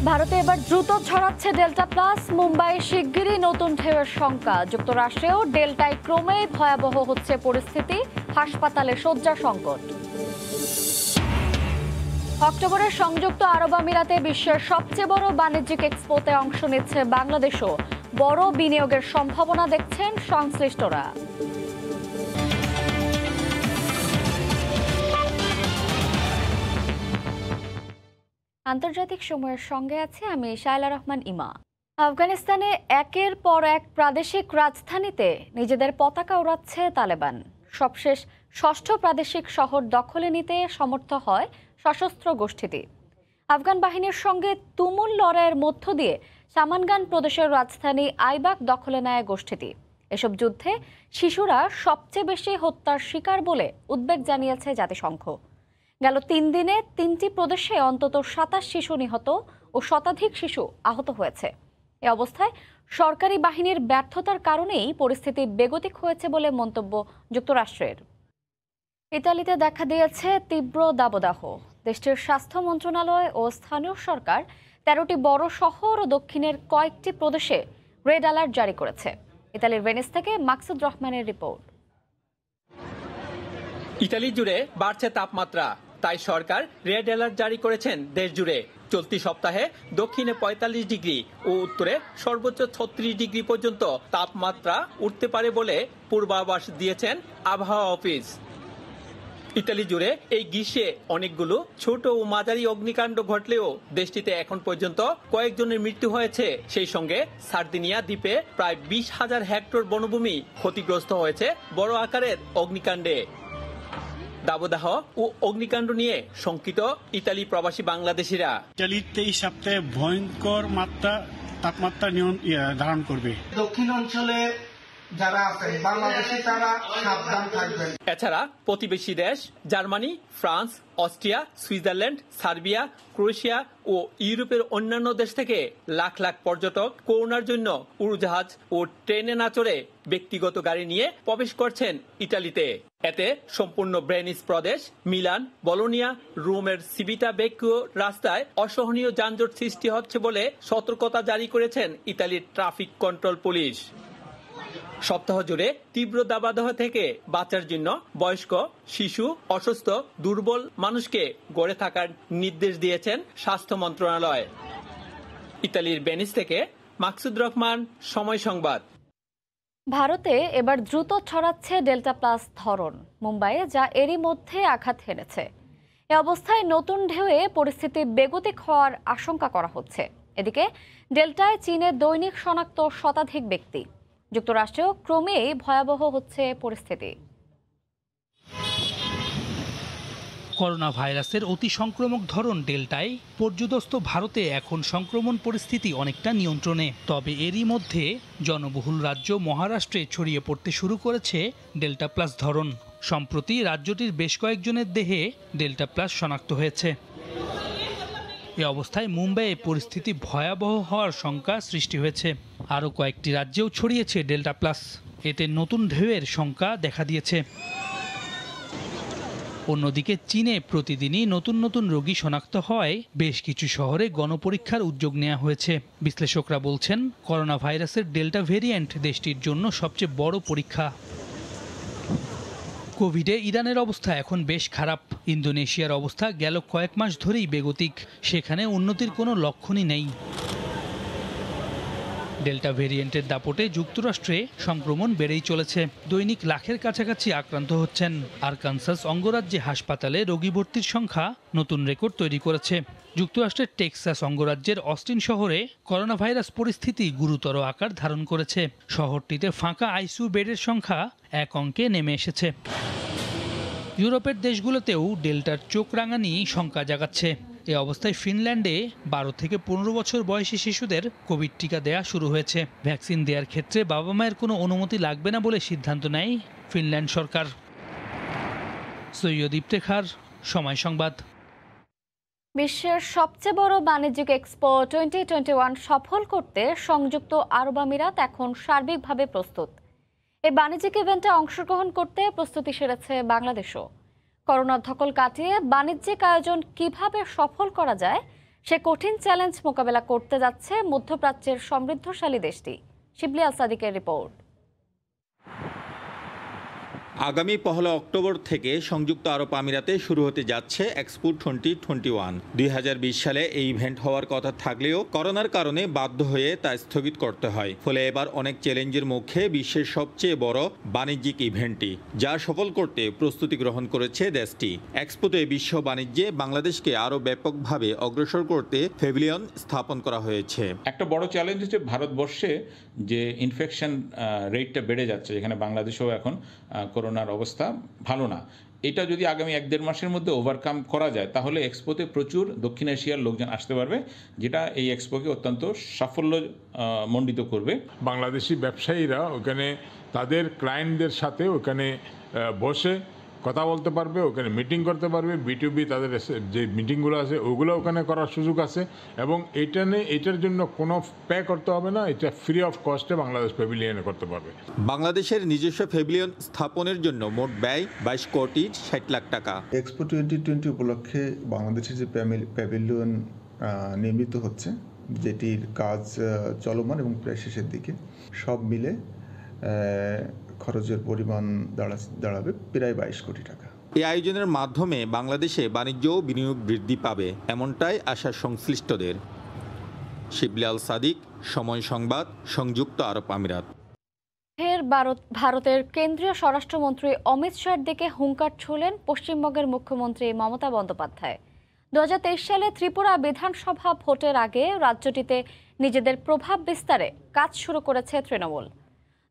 ভারতে এবার দ্রুত ছড়াচ্ছে ডেল্টা প্লাস। মুম্বাই শিগগিরই নতুন ঢেউয়ের শঙ্কা। যুক্তরাষ্ট্রেও ডেল্টায় ক্রমেই ভয়াবহ হচ্ছে পরিস্থিতি, হাসপাতালে শয্যা সংকট। অক্টোবরে সংযুক্ত আরব আমিরাতে বিশ্বের সবচেয়ে বড় বাণিজ্যিক এক্সপোতে অংশ নিচ্ছে বাংলাদেশও। বড় বিনিয়োগের সম্ভাবনা দেখছেন সংশ্লিষ্টরা। আন্তর্জাতিক সময়ের সঙ্গে আছে আমি শায়লা রহমান ইমা। আফগানিস্তানে একের পর এক প্রাদেশিক রাজধানীতে নিজেদের পতাকা উড়াচ্ছে তালেবান। সবশেষ ষষ্ঠ প্রাদেশিক শহর দখলে নিতে সমর্থ হয় সশস্ত্র গোষ্ঠীটি। আফগান বাহিনীর সঙ্গে তুমুল লড়াইয়ের মধ্য দিয়ে সামানগান প্রদেশের রাজধানী আইবাক দখলে নেয় গোষ্ঠীটি। এসব যুদ্ধে শিশুরা সবচেয়ে বেশি হত্যার শিকার বলে উদ্বেগ জানিয়েছে জাতিসংঘ। গেল 3 দিনে 3টি প্রদেশে অন্তত 27 শিশু নিহত ও শতাধিক শিশু আহত হয়েছে। এ অবস্থায় সরকারি বাহিনীর ব্যর্থতার কারণেই পরিস্থিতি বেগতিক হয়েছে বলে মন্তব্য যুক্তরাষ্ট্রের। ইতালিতে দেখা দিয়েছে তীব্র দাবদাহ। দেশটির স্বাস্থ্য মন্ত্রণালয় ও স্থানীয় সরকার 13টি বড় শহর ও দক্ষিণের কয়েকটি প্রদেশে রেড অ্যালার্ট জারি করেছে। ইতালির ভেনিস থেকে মাকসুদ রহমানের রিপোর্ট। ইতালি জুড়ে বাড়ছে তাপমাত্রা, তাই সরকার রেড অ্যালার্ট জারি করেছেন দেশ জুড়ে। চলতি সপ্তাহে দক্ষিণে 45 ডিগ্রি ও উত্তরে সর্বোচ্চ 36 ডিগ্রি পর্যন্ত তাপমাত্রা উঠতে পারে বলে পূর্বাভাস দিয়েছেন আবহাওয়া অফিস। ইতালি জুড়ে এই গ্রীষ্মে অনেকগুলো ছোট ও মাঝারি অগ্নিকাণ্ড ঘটলেও দেশটিতে এখন পর্যন্ত কয়েকজনের মৃত্যু হয়েছে। সেই সঙ্গে সার্দিনিয়া দ্বীপে প্রায় 20,000 হেক্টর বনভূমি ক্ষতিগ্রস্ত হয়েছে বড় আকারের অগ্নিকাণ্ডে। দাবদাহ ও অগ্নিকাণ্ড নিয়ে শঙ্কিত ইতালি প্রবাসী বাংলাদেশিরা। ইতালিতে এই সপ্তাহে ভয়ঙ্কর তাপমাত্রা ধারণ করবে। দক্ষিণ অঞ্চলে যারা আছেন বাংলাদেশি তারা সাবধান থাকবেন। এছাড়া প্রতিবেশী দেশ Germany, France, Austria, Switzerland, Serbia, Croatia ও ইউরোপের অন্যান্য দেশ থেকে লাখ লাখ পর্যটক করোনার জন্য উড়োজাহাজ ও ট্রেনে না চড়ে ব্যক্তিগত গাড়ি নিয়ে প্রবেশ করছেন ইতালিতে। এতে সম্পূর্ণ ভেনিস প্রদেশ, মিলান, বলোনিয়া, রোমের সিভিটা বেক্কিও রাস্তায় অসহনীয় যানজট সৃষ্টি হচ্ছে বলে সতর্কতা জারি করেছেন ইতালির ট্রাফিক কন্ট্রোল পুলিশ। সপ্তাহ জুড়ে তীব্র দাবদাহ থেকে বাঁচার জন্য বয়স্ক, শিশু, অসুস্থ, দুর্বল মানুষকে ঘরে থাকার নির্দেশ দিয়েছেন স্বাস্থ্য মন্ত্রণালয়। ইতালির ভেনিস থেকে মাকসুদ রহমান, সময় সংবাদ। ভারতে এবার দ্রুত ছড়াচ্ছে ডেল্টা প্লাস ধরন মুম্বাইয়ে, যা এরই মধ্যে আঘাত হেনেছে। এ অবস্থায় নতুন ঢেউয়ে পরিস্থিতি বেগতিক হওয়ার আশঙ্কা করা হচ্ছে। এদিকে ডেল্টায় চীনে দৈনিক শনাক্ত শতাধিক ব্যক্তি। যুক্তরাষ্ট্রেও ক্রমেই ভয়াবহ হচ্ছে পরিস্থিতি। করোনা ভাইরাসের অতি সংক্রামক ধরন ডেল্টায় পর্যুদস্ত ভারতে এখন সংক্রমণ পরিস্থিতি অনেকটা নিয়ন্ত্রণে। তবে এরই মধ্যে জনবহুল রাজ্য মহারাষ্ট্রে ছড়িয়ে পড়তে শুরু করেছে ডেল্টা প্লাস ধরন। সম্প্রতি রাজ্যটির বেশ কয়েকজনের দেহে ডেল্টা প্লাস শনাক্ত হয়েছে। এ অবস্থায় মুম্বাইয়ে পরিস্থিতি ভয়াবহ হওয়ার শঙ্কা সৃষ্টি হয়েছে। আরও কয়েকটি রাজ্যেও ছড়িয়েছে ডেল্টা প্লাস। এতে নতুন ঢেউয়ের শঙ্কা দেখা দিয়েছে। অন্যদিকে চীনে প্রতিদিনই নতুন নতুন রোগী শনাক্ত হওয়ায় বেশ কিছু শহরে গণপরীক্ষার উদ্যোগ নেওয়া হয়েছে। বিশ্লেষকরা বলছেন, করোনা ভাইরাসের ডেল্টা ভেরিয়েন্ট দেশটির জন্য সবচেয়ে বড় পরীক্ষা। কোভিডে ইরানের অবস্থা এখন বেশ খারাপ। ইন্দোনেশিয়ার অবস্থা গেল কয়েক মাস ধরেই বেগতিক। সেখানে উন্নতির কোনো লক্ষণই নেই। ডেল্টা ভেরিয়েন্টের দাপটে যুক্তরাষ্ট্রে সংক্রমণ বেড়েই চলেছে। দৈনিক লাখের কাছাকাছি আক্রান্ত হচ্ছেন। আরকানসাস অঙ্গরাজ্যে হাসপাতালে রোগী ভর্তির সংখ্যা নতুন রেকর্ড তৈরি করেছে। যুক্তরাষ্ট্রের টেক্সাস অঙ্গরাজ্যের অস্টিন শহরে করোনা ভাইরাস পরিস্থিতি গুরুতর আকার ধারণ করেছে। শহরটিতে ফাঁকা আইসিইউ বেডের সংখ্যা 1 অঙ্কে নেমে এসেছে। ইউরোপের দেশগুলোতেও ডেল্টার চোখ রাঙানি শঙ্কা জাগাচ্ছে। এ অবস্থায় ফিনল্যান্ডে 12 থেকে 15 বছর বয়সী শিশুদের কোভিড টিকা দেয়া শুরু হয়েছে। ভ্যাকসিন দেওয়ার ক্ষেত্রে বাবা মায়ের কোনো অনুমতি লাগবে না বলে সিদ্ধান্ত নেয় ফিনল্যান্ড সরকার। সৈয়দ ইফতেখার, সময় সংবাদ। বিশ্বের সবচেয়ে বড় বাণিজ্যিক এক্সপো 2021 সফল করতে সংযুক্ত আরব আমিরাত এখন সার্বিকভাবে প্রস্তুত। এই বাণিজ্যিক ইভেন্টে অংশগ্রহণ করতে প্রস্তুতি সেরেছে বাংলাদেশও। করোনার ধকল কাটিয়ে বাণিজ্যিক আয়োজন কিভাবে সফল করা যায় সে কঠিন চ্যালেঞ্জ মোকাবেলা করতে যাচ্ছে মধ্যপ্রাচ্যের সমৃদ্ধশালী দেশটি। শিবলি আল সাদিকের রিপোর্ট। আগামী 1 অক্টোবর থেকে সংযুক্ত আরব আমিরাতে শুরু হতে যাচ্ছে এক্সপো 2021। 2020 সালে এই ইভেন্ট হওয়ার কথা থাকলেও করোনার কারণে বাধ্য হয়ে তা স্থগিত করতে হয়। ফলে এবার অনেক চ্যালেঞ্জের মুখে বিশ্বের সবচেয়ে বড় বাণিজ্যিক ইভেন্টটি, যা সফল করতে প্রস্তুতি গ্রহণ করেছে দেশটি। এক্সপোতে বিশ্ব বাণিজ্যে বাংলাদেশকে আরও ব্যাপকভাবে অগ্রসর করতে প্যাভিলিয়ন স্থাপন করা হয়েছে। একটা বড় চ্যালেঞ্জ হচ্ছে ভারতবর্ষে যে ইনফেকশন রেটটা বেড়ে যাচ্ছে, যেখানে বাংলাদেশেও এখন করোনার অবস্থা ভালো না। এটা যদি আগামী 1-1.5 মাসের মধ্যে ওভারকাম করা যায়, তাহলে এক্সপোতে প্রচুর দক্ষিণ এশিয়ার লোকজন আসতে পারবে, যেটা এই এক্সপোকে অত্যন্ত সাফল্য মণ্ডিত করবে। বাংলাদেশি ব্যবসায়ীরা ওখানে তাদের ক্লায়েন্টদের সাথে ওখানে বসে কথা বলতে পারবে, ওখানে মিটিং করতে পারবে, বিটুবি তাদের যে মিটিংগুলো আছে ওগুলো ওখানে করার সুযোগ আছে, এবং এটার জন্য কোনো পে করতে হবে না, এটা ফ্রি অফ কস্টে বাংলাদেশ প্যাভিলিয়নে করতে পারবে। বাংলাদেশের নিজস্ব প্যাভিলিয়ন স্থাপনের জন্য মোট ব্যয় 22 কোটি 60 লাখ টাকা। এক্সপো 2020 উপলক্ষে বাংলাদেশের যে প্যাভিলিয়ন নির্মিত হচ্ছে, যেটির কাজ চলমান এবং প্রায় শেষের দিকে, সব মিলে খরচের পরিমাণ দাঁড়াবে প্রায় 22 কোটি টাকা। এই আয়োজনের মাধ্যমে বাংলাদেশে বাণিজ্য ও বিনিয়োগ বৃদ্ধি পাবে, এমনটাই আশা সংশ্লিষ্টদের। শিবলি আল সাদিক, সময় সংবাদ, সংযুক্ত আরব আমিরাত। ভারতের কেন্দ্রীয় স্বরাষ্ট্রমন্ত্রী অমিত শাহর দিকে হুঙ্কার ছুড়লেন পশ্চিমবঙ্গের মুখ্যমন্ত্রী মমতা বন্দ্যোপাধ্যায়। 2023 সালে ত্রিপুরা বিধানসভা ভোটের আগে রাজ্যটিতে নিজেদের প্রভাব বিস্তারে কাজ শুরু করেছে তৃণমূল।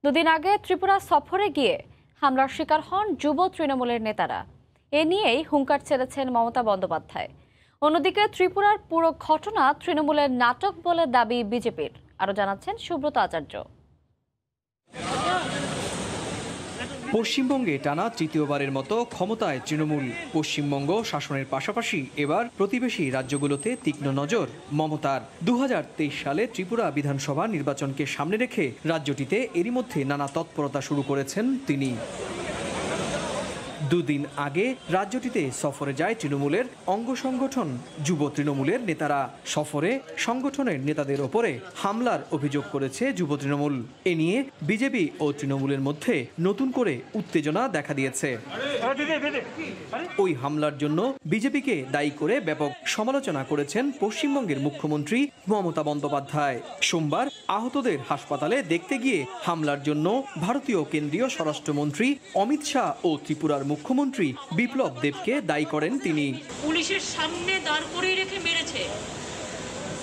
2 দিন আগে ত্রিপুরা সফরে গিয়ে হামলার শিকার হন যুব তৃণমূলের নেতারা। এ নিয়েই হুঙ্কার ছেড়েছেন মমতা বন্দ্যোপাধ্যায়। অন্যদিকে ত্রিপুরার পুরো ঘটনা তৃণমূলের নাটক বলে দাবি বিজেপির। আরও জানাচ্ছেন সুব্রত আচার্য। পশ্চিমবঙ্গে টানা তৃতীয়বারের মতো ক্ষমতায় তৃণমূল। পশ্চিমবঙ্গ শাসনের পাশাপাশি এবার প্রতিবেশী রাজ্যগুলোতে তীক্ষ্ণ নজর মমতার। 2023 সালে ত্রিপুরা বিধানসভা নির্বাচনকে সামনে রেখে রাজ্যটিতে এরই মধ্যে নানা তৎপরতা শুরু করেছেন তিনি। 2 দিন আগে রাজ্যটিতে সফরে যায় তৃণমূলের অঙ্গ সংগঠন যুব তৃণমূলের নেতারা। সফরে সংগঠনের নেতাদের ওপরে হামলার অভিযোগ করেছে যুব তৃণমূল। এ নিয়ে বিজেপি ও তৃণমূলের মধ্যে নতুন করে উত্তেজনা দেখা দিয়েছে। ওই হামলার জন্য বিজেপিকে দায়ী করে ব্যাপক সমালোচনা করেছেন পশ্চিমবঙ্গের মুখ্যমন্ত্রী মমতা বন্দ্যোপাধ্যায়। সোমবার আহতদের হাসপাতালে দেখতে গিয়ে হামলার জন্য ভারতীয় কেন্দ্রীয় স্বরাষ্ট্রমন্ত্রী অমিত শাহ ও ত্রিপুরার মুখ্যমন্ত্রী বিপ্লব দেবকে দায়ী করেন তিনি। পুলিশের সামনে দাঁড় করিয়ে রেখে মেরেছে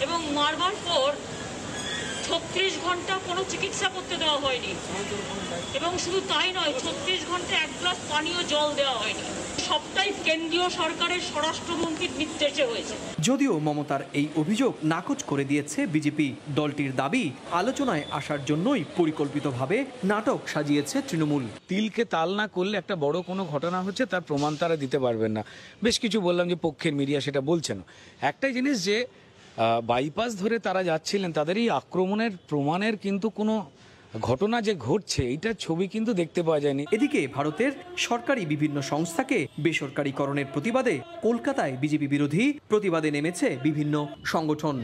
এবং মারবার পর 36 ঘন্টা কোনো চিকিৎসা করতে দেওয়া হয়নি, এবং শুধু তাই নয়, 36 ঘন্টা 1 গ্লাস পানীয় জল দেওয়া হয়নি। সবটাই কেন্দ্রীয় সরকারের স্বরাষ্ট্রমন্ত্রীর নির্দেশে হয়েছে। যদিও মমতার এই অভিযোগ নাকচ করে দিয়েছে বিজেপি। দলটির দাবি, আলোচনায় আসার জন্যই পরিকল্পিতভাবে নাটক সাজিয়েছে তৃণমূল। তিলকে তাল না করলে একটা বড় কোনো ঘটনা হচ্ছে তার প্রমাণ তারা দিতে পারবেন না। বেশ কিছু বললাম যে পক্ষের মিডিয়া সেটা বলছে না। একটাই জিনিস, যে বাইপাস ধরে তারা যাচ্ছিলেন, তাদের এই আক্রমণের প্রমাণের কিন্তু কোনো ঘটনা যে ঘটছে এইটার ছবি কিন্তু দেখতে পাওয়া যায়নি। এদিকে ভারতের সরকারি বিভিন্ন সংস্থাকে বেসরকারীকরণের প্রতিবাদে কলকাতায় বিজেপি বিরোধী প্রতিবাদে নেমেছে বিভিন্ন সংগঠন।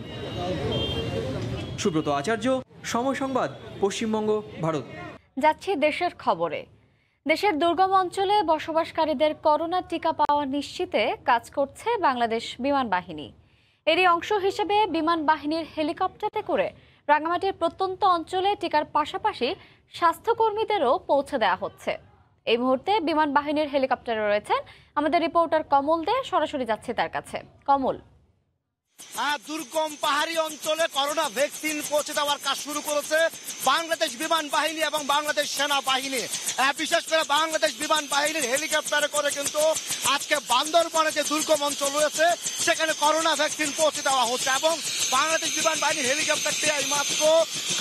সুব্রত আচার্য, সময় সংবাদ, পশ্চিমবঙ্গ, ভারত। যাচ্ছি দেশের খবরে। দেশের দুর্গম অঞ্চলে বসবাসকারীদের করোনা টিকা পাওয়া নিশ্চিতে কাজ করছে বাংলাদেশ বিমান বাহিনী। এরই অংশ হিসেবে বিমান বাহিনীর হেলিকপ্টারে করে রাঙামাটির প্রত্যন্ত অঞ্চলে টিকার পাশাপাশি স্বাস্থ্যকর্মীদেরও পৌঁছে দেওয়া হচ্ছে। এই মুহূর্তে বিমান বাহিনীর হেলিকপ্টারে রয়েছেন আমাদের রিপোর্টার কমল দে। সরাসরি যাচ্ছে তার কাছে। কমল, দুর্গম পাহাড়ি অঞ্চলে করোনা ভ্যাকসিন পৌঁছে দেওয়ার কাজ শুরু করেছে বাংলাদেশ বিমান বাহিনী এবং বাংলাদেশ সেনাবাহিনী। বিশেষ করে বাংলাদেশ বিমান বাহিনীর হেলিকপ্টারে করে কিন্তু আজকে বান্দরবনে যে দুর্গম অঞ্চল রয়েছে সেখানে করোনা ভ্যাকসিন পৌঁছে দেওয়া হচ্ছে, এবং বাংলাদেশ বিমান বাহিনীর হেলিকপ্টারটি এইমাত্র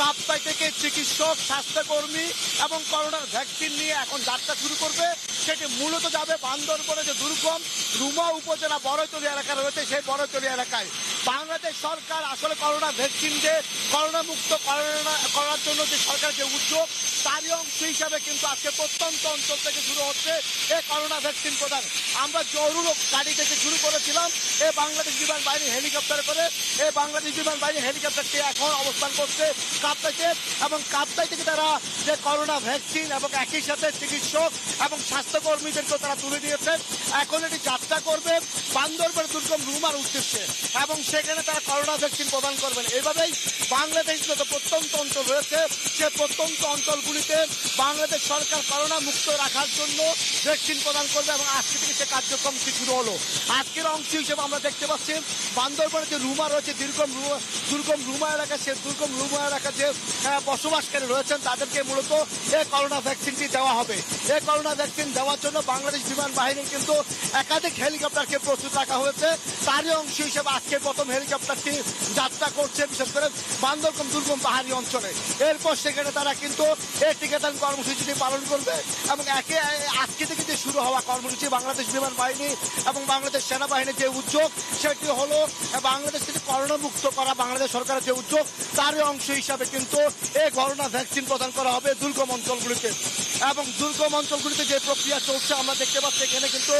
কাপ্তাই থেকে চিকিৎসক, স্বাস্থ্যকর্মী এবং করোনার ভ্যাকসিন নিয়ে এখন যাত্রা শুরু করবে। সেটি মূলত যাবে বান্দরবনে যে দুর্গম রুমা উপজেলা বড়তলি এলাকা রয়েছে সেই বড়তলি এলাকায়। বাংলাদেশ সরকার আসলে করোনা ভ্যাকসিন দিয়ে করোনা মুক্ত করার জন্য যে সরকারের যে উদ্যোগ তারই অংশ হিসাবে কিন্তু আজকে প্রত্যন্ত অঞ্চল থেকে শুরু হচ্ছে এই করোনা ভ্যাকসিন প্রদান। আমরা জরুরি গাড়ি থেকে শুরু করেছিলাম এই বাংলাদেশ বিমান বাহিনী হেলিকপ্টার করে। এই বাংলাদেশ বিমান বাহিনী হেলিকপ্টারটি এখন অবস্থান করছে কাপ্তাইতে, এবং কাপ্তাই থেকে তারা যে করোনা ভ্যাকসিন এবং একই সাথে চিকিৎসক এবং স্বাস্থ্যকর্মীদেরকেও তারা তুলে দিয়েছেন। এখন এটি যাত্রা করবে বান্দরবান দুর্গম রুমার উদ্দেশ্যে এবং সেখানে তারা করোনা ভ্যাকসিন প্রদান করবেন। এভাবেই বাংলাদেশ যত প্রত্যন্ত অঞ্চল রয়েছে সে প্রত্যন্ত অঞ্চলগুলিতে বাংলাদেশ সরকার করোনা মুক্ত রাখার জন্য ভ্যাকসিন প্রদান করবে এবং আজকে থেকে সে কার্যক্রমটি শুরু হলো। আজকের অংশ হিসেবে আমরা দেখতে পাচ্ছি বান্দরবানের যে রুমা রয়েছে দুর্গম রুমা এলাকা, সে দুর্গম রুমা এলাকা যে বসবাসকারী রয়েছেন তাদেরকে মূলত এই করোনা ভ্যাকসিনটি দেওয়া হবে। এই করোনা ভ্যাকসিন দেওয়ার জন্য বাংলাদেশ বিমান বাহিনী কিন্তু একাধিক হেলিকপ্টারকে প্রস্তুত রাখা হয়েছে। তারই অংশ হিসেবে আজকে প্রথম হেলিকপ্টারটি যাত্রা করছে বিশেষ করে বান্দরবান দুর্গম পাহাড়ি অঞ্চলে। এরপর সেখানে তারা কিন্তু এই টিকাদান কর্মসূচিটি পালন করবে এবং আজকে থেকে যে শুরু হওয়া কর্মসূচি বাংলাদেশ বিমান বাহিনী এবং বাংলাদেশ সেনাবাহিনীর যে উদ্যোগ সেটি হলো বাংলাদেশ থেকে করোনা মুক্ত করা বাংলাদেশ সরকারের যে উদ্যোগ তারই অংশ হিসাবে কিন্তু এই করোনা ভ্যাকসিন প্রদান করা হবে দুর্গম অঞ্চলগুলিতে। এবং দুর্গম অঞ্চলগুলিতে যে প্রক্রিয়া চলছে আমরা দেখতে পাচ্ছি এখানে কিন্তু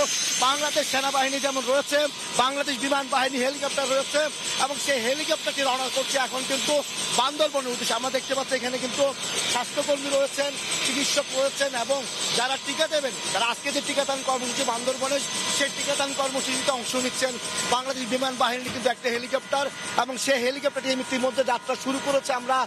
বাংলাদেশ সেনাবাহিনী যেমন রয়েছে, বাংলাদেশ বিমান বাহিনী হেলিকপ্টার রয়েছে এবং সেই হেলিকপ্টারটি রওনা করছে এখন কিন্তু বান্দরবনের উদ্দেশ্যে। আমরা দেখতে পাচ্ছি এখানে কিন্তু স্বাস্থ্যকর্মী রয়েছেন, চিকিৎসক রয়েছেন এবং যারা টিকা দেবেন তারা আজকে যে টিকাদান কর্মসূচি বান্দরবনে সেই টিকাদান কর্মসূচিতে অংশ নিচ্ছেন। বাংলাদেশ বিমান বাহিনীর কিন্তু একটা হেলিকপ্টার এবং সেই হেলিকপ্টারটি ইতিমধ্যে যাত্রা শুরু করেছে। আমরা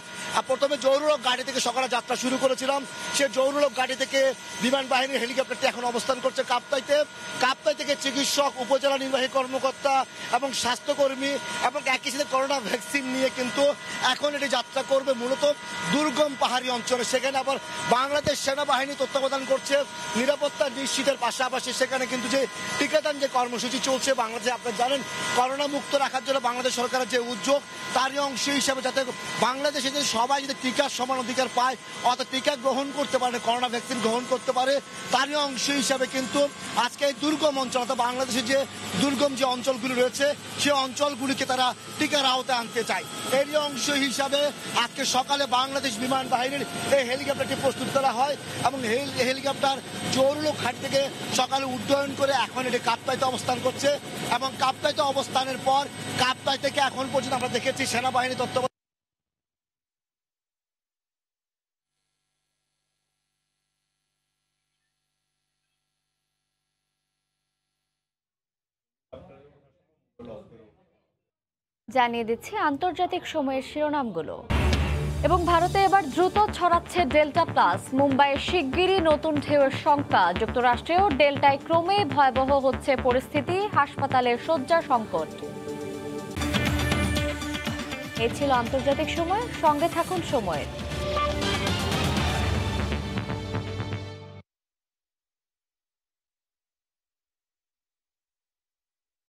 প্রথমে জৌরুলক গাড়ি থেকে সকালে যাত্রা শুরু করেছিলাম, সেই জৌরুলক গাড়ি থেকে বিমান বাহিনীর হেলিকপ্টারটি এখন অবস্থান করছে কাপ্তাইতে। কাপ্তাই থেকে চিকিৎসক, উপজেলা নির্বাহী কর্মকর্তা এবং স্বাস্থ্যকর্মী এবং একই সাথে করোনা ভ্যাকসিন নিয়ে কিন্তু এখন এটি যাত্রা করবে মূলত দুর্গম পাহাড়ি অঞ্চলে। সেখানে আবার বাংলাদেশ সেনাবাহিনী তত্ত্বাবধান করছে নিরাপত্তা নিশ্চিতের পাশাপাশি সেখানে কিন্তু যে টিকাদান যে কর্মসূচি চলছে বাংলাদেশে আপনারা জানেন করোনা মুক্ত রাখার জন্য বাংলাদেশ সরকারের যে উদ্যোগ তারই অংশ হিসাবে যাতে বাংলাদেশে যে সবাই যদি টিকার সমান অধিকার পায় অর্থাৎ টিকা গ্রহণ করতে পারে, করোনা ভ্যাকসিন গ্রহণ করতে পারে তারই অংশ হিসাবে কিন্তু আজকে এই দুর্গম অঞ্চল অর্থাৎ বাংলাদেশের যে দুর্গম যে অঞ্চলগুলি রয়েছে সেই অঞ্চলগুলিকে তারা টিকার আওতায় আনতে চায়। এরই অংশ হিসাবে আজকে সকালে বাংলাদেশ বিমান বাহিনীর এই হেলিকপ্টারটি প্রস্তুত করা হয় এবং হেলিকপ্টার জৌরুলক ঘাট থেকে সকালে উড্ডয়ন করে এখন এটি কাপ্তাইতে অবস্থান করছে এবং কাপ্তাইতে অবস্থানের পর কাপ্তাই থেকে এখন পর্যন্ত আমরা দেখেছি সেনাবাহিনী তত্ত্বাবধানে জানিয়ে দিচ্ছি আন্তর্জাতিক সময়ের শিরোনামগুলো। এবং ভারতে এবার দ্রুত ছড়াচ্ছে ডেল্টা প্লাস, মুম্বাইয়ে শিগগিরই নতুন ঢেউয়ের শঙ্কা। যুক্তরাষ্ট্রেও ডেল্টায় ক্রমে ভয়াবহ হচ্ছে পরিস্থিতি, হাসপাতালের শয্যা সংকট। এ ছিল আন্তর্জাতিক সময়, সঙ্গে থাকুন সময়ের।